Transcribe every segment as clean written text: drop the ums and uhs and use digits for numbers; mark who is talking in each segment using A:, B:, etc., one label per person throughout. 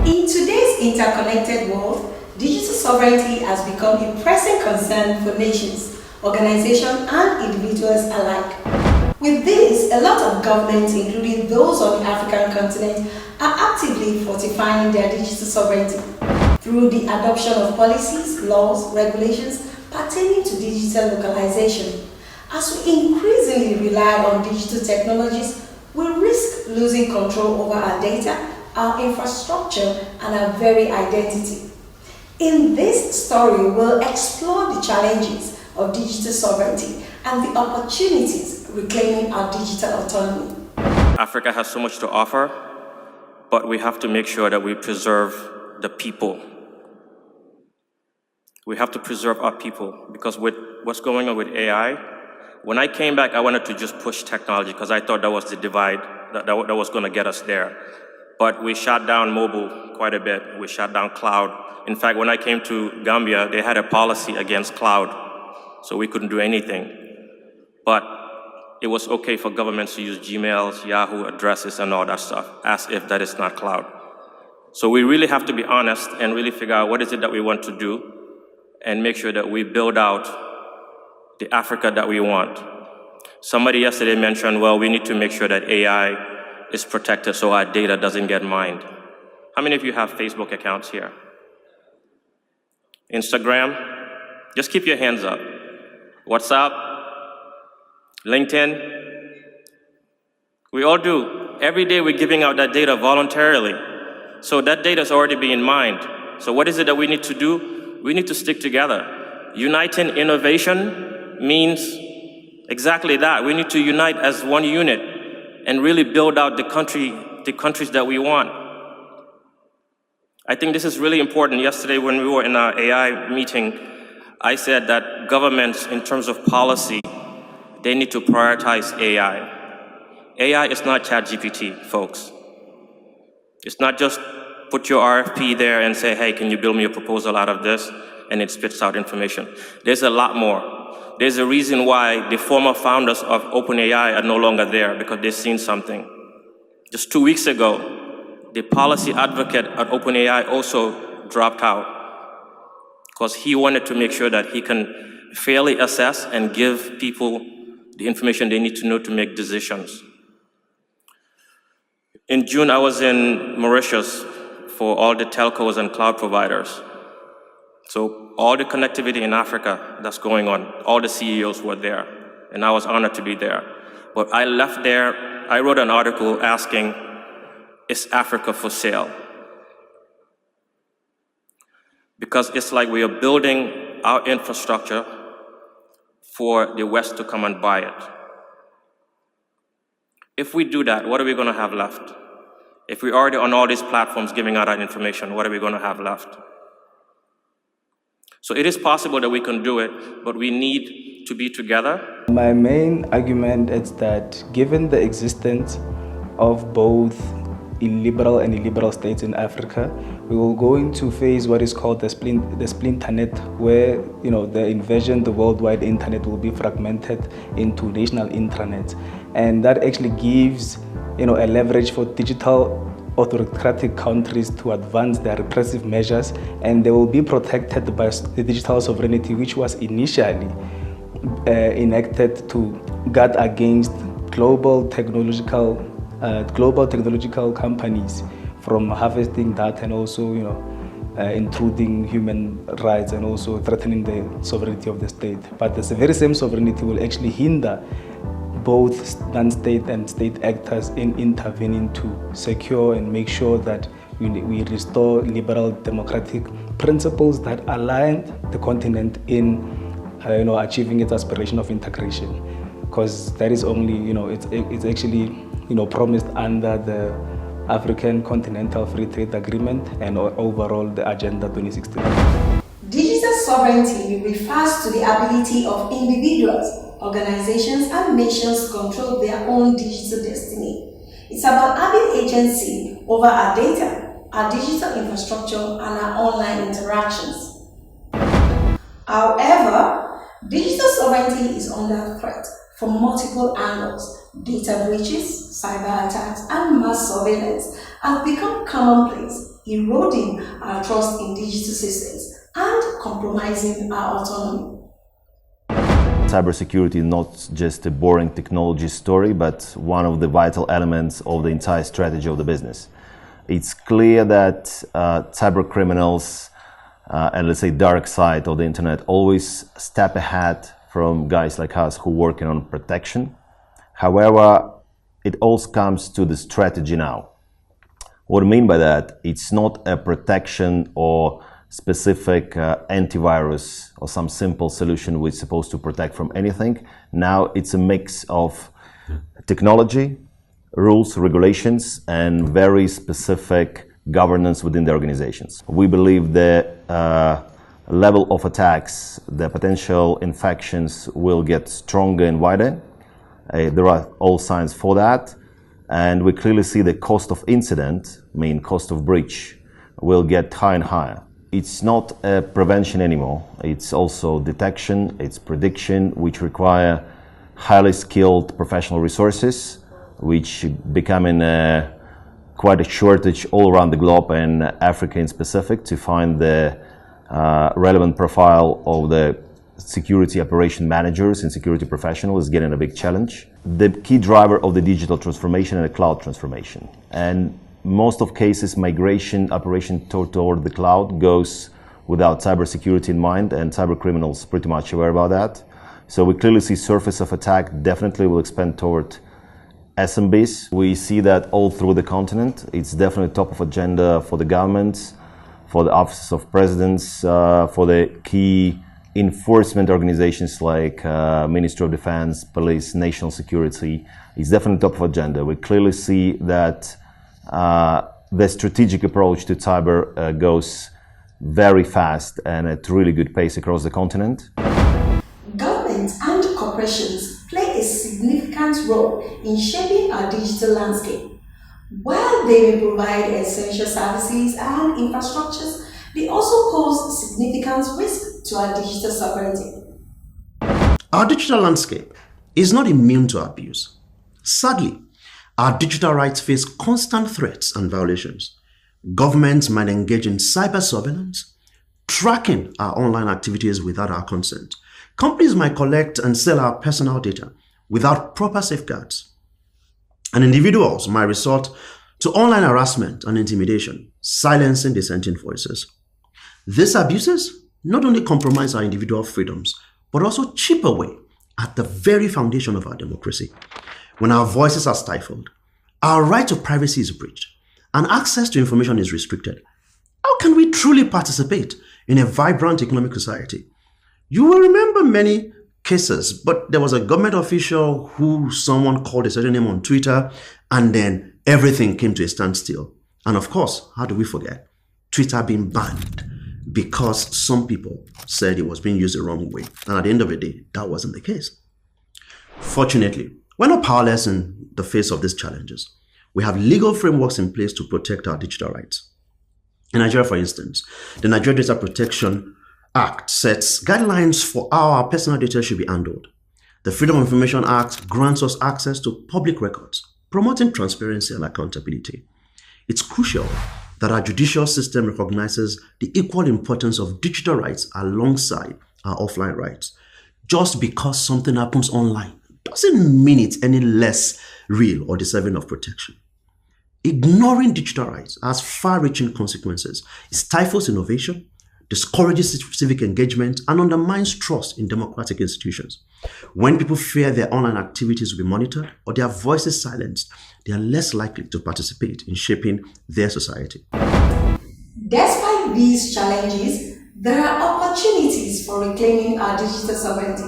A: In today's interconnected world, digital sovereignty has become a pressing concern for nations, organizations, and individuals alike. With this, a lot of governments, including those on the African continent, are actively fortifying their digital sovereignty through the adoption of policies, laws, regulations pertaining to digital localization. As we increasingly rely on digital technologies, we risk losing control over our data, our infrastructure, and our very identity. In this story, we'll explore the challenges of digital sovereignty and the opportunities reclaiming our digital autonomy.
B: Africa has so much to offer, but we have to make sure that we preserve the people. We have to preserve our people, because with what's going on with AI, when I came back, I wanted to just push technology because I thought that was the divide that was going to get us there. But we shut down mobile quite a bit. We shut down cloud. In fact, when I came to Gambia, they had a policy against cloud, so we couldn't do anything. But it was okay for governments to use Gmails, Yahoo addresses, and all that stuff, as if that is not cloud. So we really have to be honest and really figure out what is it that we want to do and make sure that we build out the Africa that we want. Somebody yesterday mentioned, well, we need to make sure that AI is protected so our data doesn't get mined. How many of you have Facebook accounts here? Instagram? Just keep your hands up. WhatsApp? LinkedIn? We all do. Every day we're giving out that data voluntarily. So that data is already being mined. So what is it that we need to do? We need to stick together. Uniting innovation means exactly that. We need to unite as one unit and really build out the countries that we want. I think this is really important. Yesterday when we were in our AI meeting, I said that governments, in terms of policy, they need to prioritize AI. AI is not ChatGPT, folks. It's not just put your RFP there and say, hey, can you build me a proposal out of this? And it spits out information. There's a lot more. There's a reason why the former founders of OpenAI are no longer there, because they've seen something. Just 2 weeks ago, the policy advocate at OpenAI also dropped out because he wanted to make sure that he can fairly assess and give people the information they need to know to make decisions. In June, I was in Mauritius for all the telcos and cloud providers. So all the connectivity in Africa that's going on, all the CEOs were there, and I was honored to be there. But I left there, I wrote an article asking, is Africa for sale? Because it's like we are building our infrastructure for the West to come and buy it. If we do that, what are we going to have left? If we're already on all these platforms giving out that information, what are we going to have left? So it is possible that we can do it, but we need to be together.
C: My main argument is that given the existence of both illiberal and illiberal states in Africa, we will go into phase what is called the splinternet, where the worldwide internet will be fragmented into national intranets, and that actually gives a leverage for digital autocratic countries to advance their repressive measures, and they will be protected by the digital sovereignty, which was initially enacted to guard against global technological companies from harvesting that and also intruding human rights and also threatening the sovereignty of the state. But the very same sovereignty will actually hinder both non-state and state actors in intervening to secure and make sure that we restore liberal democratic principles that aligned the continent in achieving its aspiration of integration, because that is only it's actually promised under the African Continental Free Trade Agreement and overall the Agenda 2016.
A: Digital sovereignty refers to the ability of individuals, organizations, and nations to control their own digital destiny. It's about having agency over our data, our digital infrastructure, and our online interactions. However, digital sovereignty is under threat from multiple angles. Data breaches, cyber attacks, and mass surveillance have become commonplace, eroding our trust in digital systems and compromising our autonomy.
D: Cybersecurity is not just a boring technology story, but one of the vital elements of the entire strategy of the business. It's clear that cyber criminals and let's say dark side of the internet always step ahead from guys like us who are working on protection. However, it also comes to the strategy now. What I mean by that, it's not a protection or specific antivirus or some simple solution which is supposed to protect from anything. Now it's a mix of technology, rules, regulations, and very specific governance within the organizations. We believe the level of attacks, the potential infections will get stronger and wider. There are all signs for that. And we clearly see the cost of incident, cost of breach, will get higher and higher. It's not a prevention anymore. It's also detection, it's prediction, which require highly skilled professional resources, which becoming quite a shortage all around the globe and Africa in specific to find the relevant profile of the security operation managers and security professionals is getting a big challenge. The key driver of the digital transformation and the cloud transformation. And most of cases, migration operation toward the cloud goes without cybersecurity in mind, and cyber criminals pretty much aware about that. So we clearly see surface of attack definitely will expand toward SMBs. We see that all through the continent. It's definitely top of agenda for the governments, for the offices of presidents, for the key enforcement organizations like Ministry of Defense, Police, National Security. It's definitely top of agenda. We clearly see that the strategic approach to cyber goes very fast and at really good pace across the continent.
A: Governments and corporations play a significant role in shaping our digital landscape. While they may provide essential services and infrastructures, they also pose significant risk to our digital sovereignty.
E: Our digital landscape is not immune to abuse. Sadly, our digital rights face constant threats and violations. Governments might engage in cyber surveillance, tracking our online activities without our consent. Companies might collect and sell our personal data without proper safeguards. And individuals might resort to online harassment and intimidation, silencing dissenting voices. These abuses not only compromise our individual freedoms, but also chip away at the very foundation of our democracy. When our voices are stifled, our right to privacy is breached, and access to information is restricted, how can we truly participate in a vibrant economic society? You will remember many cases, but there was a government official who someone called a certain name on Twitter, and then everything came to a standstill. And of course, how do we forget? Twitter being banned because some people said it was being used the wrong way. And at the end of the day, that wasn't the case. Fortunately, we're not powerless in the face of these challenges. We have legal frameworks in place to protect our digital rights. In Nigeria, for instance, the Nigeria Data Protection Act sets guidelines for how our personal data should be handled. The Freedom of Information Act grants us access to public records, promoting transparency and accountability. It's crucial that our judicial system recognizes the equal importance of digital rights alongside our offline rights. Just because something happens online doesn't mean it's any less real or deserving of protection. Ignoring digital rights has far-reaching consequences. It stifles innovation, discourages civic engagement, and undermines trust in democratic institutions. When people fear their online activities will be monitored or their voices silenced, they are less likely to participate in shaping their society.
A: Despite these challenges, there are opportunities for reclaiming our digital sovereignty.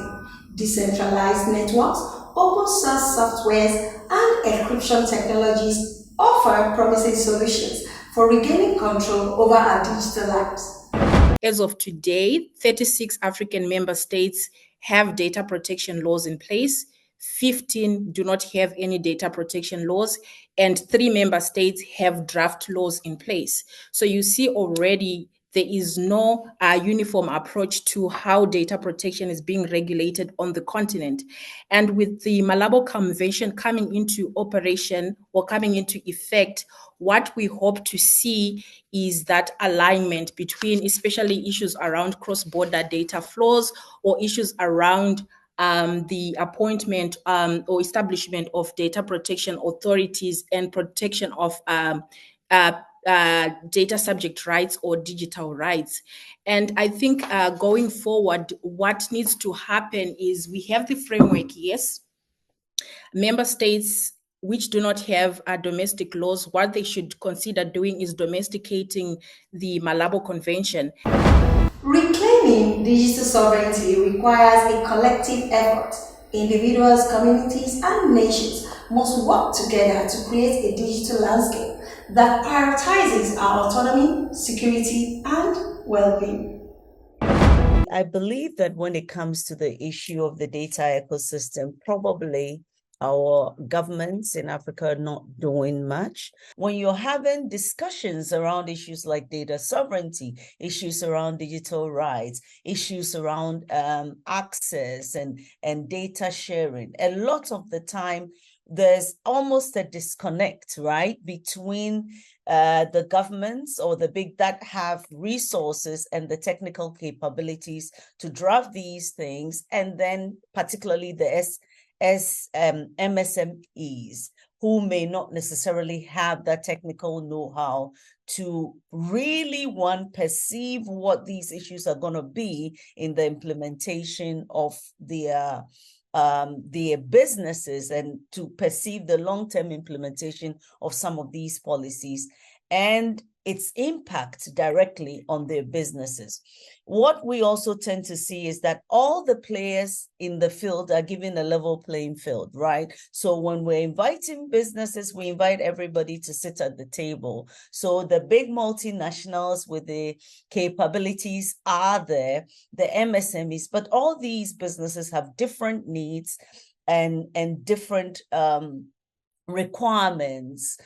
A: Decentralized networks, open source softwares, and encryption technologies offer promising solutions for regaining control over our digital lives.
F: As of today, 36 African member states have data protection laws in place, 15 do not have any data protection laws, and 3 member states have draft laws in place. So you see already there is no uniform approach to how data protection is being regulated on the continent. And with the Malabo Convention coming into operation or coming into effect, what we hope to see is that alignment between especially issues around cross-border data flows or issues around the appointment or establishment of data protection authorities and protection of data subject rights or digital rights. And I think going forward, what needs to happen is we have the framework, yes. Member states which do not have domestic laws, what they should consider doing is domesticating the Malabo Convention.
A: Reclaiming digital sovereignty requires a collective effort. Individuals, communities, and nations must work together to create a digital landscape that prioritizes our autonomy, security, and well-being.
G: I believe that when it comes to the issue of the data ecosystem, probably our governments in Africa are not doing much. When you're having discussions around issues like data sovereignty, issues around digital rights, issues around access and data sharing, a lot of the time, there's almost a disconnect, right, between the governments or the big that have resources and the technical capabilities to draft these things, and then particularly the MSMEs, who may not necessarily have that technical know-how to really, perceive what these issues are going to be in the implementation of their businesses, and to perceive the long-term implementation of some of these policies and its impact directly on their businesses. What we also tend to see is that all the players in the field are given a level playing field, right? So when we're inviting businesses, we invite everybody to sit at the table. So the big multinationals with the capabilities are there, the MSMEs, but all these businesses have different needs and different requirements,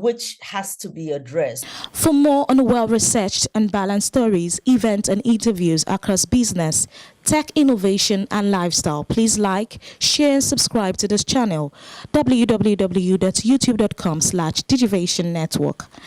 G: which has to be addressed.
H: For more on well-researched and balanced stories, events and interviews across business, tech innovation and lifestyle, please like, share and subscribe to this channel, www.youtube.com/Digivation Network.